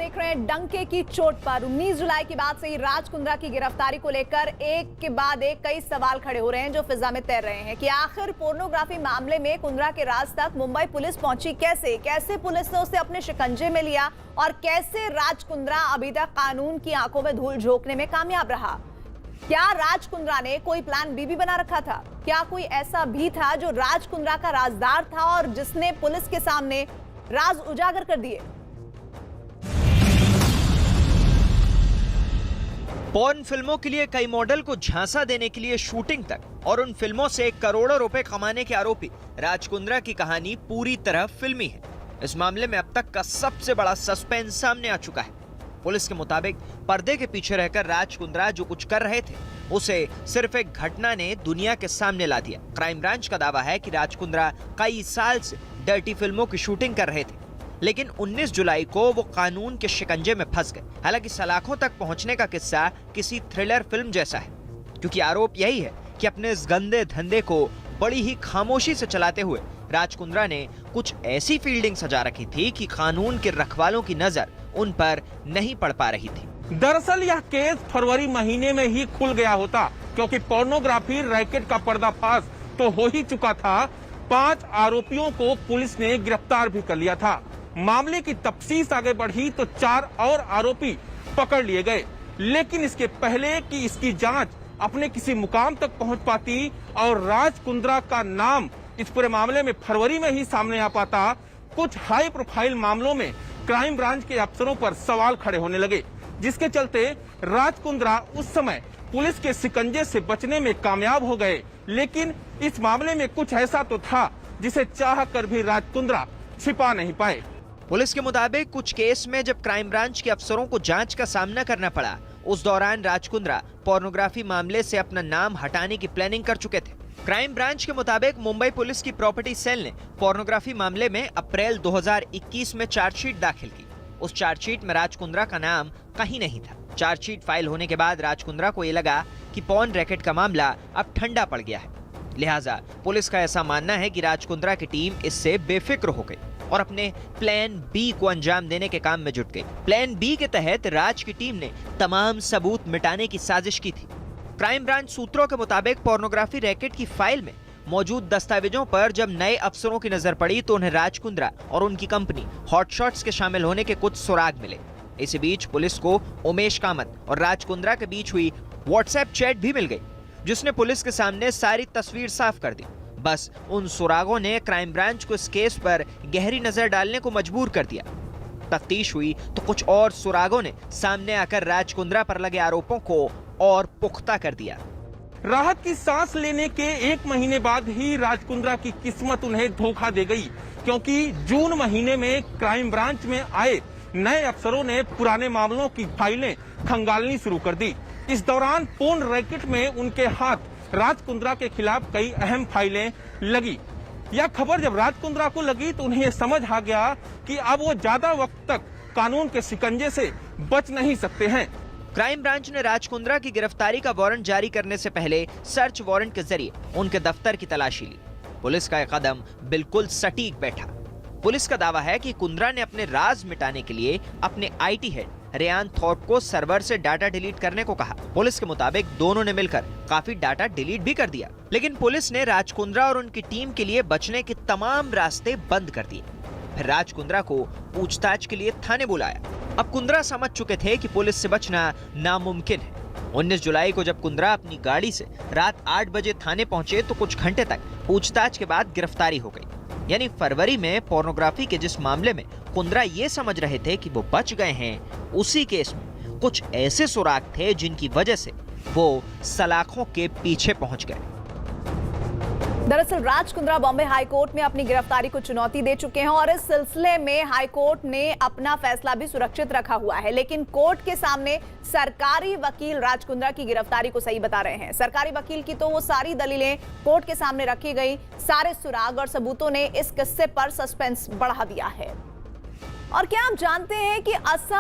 देख रहे हैं डंके की चोट पर 19 जुलाई के बाद से ही राज कुंद्रा की गिरफ्तारी को लेकर एक के बाद एक कई सवाल खड़े हो रहे हैं जो फिजा में तैर रहे हैं कि आखिर पोर्नोग्राफी मामले में कुंद्रा के राज तक मुंबई पुलिस पहुंची कैसे पुलिस ने उसे अपने शिकंजे में लिया और कैसे राज कुंद्रा अभी तक कानून की आंखों में धूल झोंकने में कामयाब रहा। क्या राज कुंद्रा ने कोई प्लान बी भी बना रखा था? क्या कोई ऐसा भी था जो राज कुंद्रा का राजदार था और जिसने पुलिस के सामने राज उजागर कर दिए? पॉर्न फिल्मों के लिए कई मॉडल को झांसा देने के लिए शूटिंग तक और उन फिल्मों से करोड़ों रुपए कमाने के आरोपी राज कुंद्रा की कहानी पूरी तरह फिल्मी है। इस मामले में अब तक का सबसे बड़ा सस्पेंस सामने आ चुका है। पुलिस के मुताबिक पर्दे के पीछे रहकर राज कुंद्रा जो कुछ कर रहे थे उसे सिर्फ एक घटना ने दुनिया के सामने ला दिया। क्राइम ब्रांच का दावा है कि राज कुंद्रा कई साल से डर्टी फिल्मों की शूटिंग कर रहे थे, लेकिन 19 जुलाई को वो कानून के शिकंजे में फंस गए। हालांकि सलाखों तक पहुंचने का किस्सा किसी थ्रिलर फिल्म जैसा है, क्योंकि आरोप यही है कि अपने इस गंदे धंधे को बड़ी ही खामोशी से चलाते हुए राज कुंद्रा ने कुछ ऐसी फील्डिंग सजा रखी थी कि कानून के रखवालों की नजर उन पर नहीं पड़ पा रही थी। दरअसल यह केस फरवरी महीने में ही खुल गया होता, क्योंकि पोर्नोग्राफी रैकेट का पर्दाफाश तो हो ही चुका था। 5 आरोपियों को पुलिस ने गिरफ्तार भी कर लिया था। मामले की तफ्तीश आगे बढ़ी तो 4 और आरोपी पकड़ लिए गए, लेकिन इसके पहले कि इसकी जांच अपने किसी मुकाम तक पहुंच पाती और राज कुंद्रा का नाम इस पूरे मामले में फरवरी में ही सामने आ पाता, कुछ हाई प्रोफाइल मामलों में क्राइम ब्रांच के अफसरों पर सवाल खड़े होने लगे, जिसके चलते राज कुंद्रा उस समय पुलिस के शिकंजे से बचने में कामयाब हो गए। लेकिन इस मामले में कुछ ऐसा तो था जिसे चाह कर भी राज कुंद्रा छिपा नहीं पाए। पुलिस के मुताबिक कुछ केस में जब क्राइम ब्रांच के अफसरों को जांच का सामना करना पड़ा, उस दौरान राज कुंद्रा पोर्नोग्राफी मामले से अपना नाम हटाने की प्लानिंग कर चुके थे। क्राइम ब्रांच के मुताबिक मुंबई पुलिस की प्रॉपर्टी सेल ने पोर्नोग्राफी मामले में अप्रैल 2021 में चार्जशीट दाखिल की। उस चार्जशीट में राज कुंद्रा का नाम कहीं नहीं था। चार्जशीट फाइल होने के बाद राज कुंद्रा को ये लगा कि पॉर्न रैकेट का मामला अब ठंडा पड़ गया है, लिहाजा पुलिस का ऐसा मानना है कि राज कुंद्रा की टीम इससे बेफिक्र हो गई और अपने प्लान बी को अंजाम देने के काम में जुट गई। प्लान बी के तहत राज की टीम ने तमाम सबूत मिटाने की साजिश की थी। क्राइम ब्रांच सूत्रों के मुताबिक पोर्नोग्राफी रैकेट की फाइल में मौजूद दस्तावेजों पर जब नए अफसरों की नजर पड़ी तो उन्हें राज कुंद्रा और उनकी कंपनी हॉट शॉट्स के शामिल होने के कुछ सुराग मिले। इसी बीच पुलिस को उमेश कामत और राज कुंद्रा के बीच हुई व्हाट्सएप चैट भी मिल गई, जिसने पुलिस के सामने सारी तस्वीर साफ कर दी। बस उन सुरागों ने क्राइम ब्रांच को इस केस पर गहरी नजर डालने को मजबूर कर दिया। तफ्तीश हुई तो कुछ और सुरागों ने सामने आकर राज कुंद्रा पर लगे आरोपों को और पुख्ता कर दिया। राहत की सांस लेने के 1 महीने बाद ही राज कुंद्रा की किस्मत उन्हें धोखा दे गई, क्योंकि जून महीने में क्राइम ब्रांच में आए नए अफसरों ने पुराने मामलों की फाइलें खंगालनी शुरू कर दी। इस दौरान पोर्न रैकेट में उनके हाथ राज कुंद्रा के खिलाफ कई अहम फाइलें लगी। यह खबर जब राज कुंद्रा को लगी तो उन्हें समझ आ गया कि अब वो ज्यादा वक्त तक कानून के शिकंजे से बच नहीं सकते हैं। क्राइम ब्रांच ने राज कुंद्रा की गिरफ्तारी का वारंट जारी करने से पहले सर्च वारंट के जरिए उनके दफ्तर की तलाशी ली। पुलिस का यह कदम बिल्कुल सटीक बैठा। पुलिस का दावा है कि कुंद्रा ने अपने राज मिटाने के लिए अपने आईटी हेड रेयान थॉर्प को सर्वर से डाटा डिलीट करने को कहा। पुलिस के मुताबिक दोनों ने मिलकर काफी डाटा डिलीट भी कर दिया, लेकिन पुलिस ने राज कुंद्रा और उनकी टीम के लिए बचने के तमाम रास्ते बंद कर दिए। फिर राज कुंद्रा को पूछताछ के लिए थाने बुलाया। अब कुंद्रा समझ चुके थे कि पुलिस से बचना नामुमकिन है। 19 जुलाई को जब कुंद्रा अपनी गाड़ी से रात 8 बजे थाने पहुंचे तो कुछ घंटे तक पूछताछ के बाद गिरफ्तारी हो गई। यानी फरवरी में पोर्नोग्राफी के जिस मामले में कुंद्रा ये समझ रहे थे कि वो बच गए हैं, उसी केस में कुछ ऐसे सुराग थे जिनकी वजह से वो सलाखों के पीछे पहुंच गए। दरअसल राज कुंद्रा बॉम्बे हाई कोर्ट में अपनी गिरफ्तारी को चुनौती दे चुके हैं और इस सिलसिले में हाई कोर्ट ने अपना फैसला भी सुरक्षित रखा हुआ है, लेकिन कोर्ट के सामने सरकारी वकील राज कुंद्रा की गिरफ्तारी को सही बता रहे हैं। सरकारी वकील की तो वो सारी दलीलें कोर्ट के सामने रखी गई, सारे सुराग और सबूतों ने इस किस्से पर सस्पेंस बढ़ा दिया है। और क्या आप जानते हैं कि असम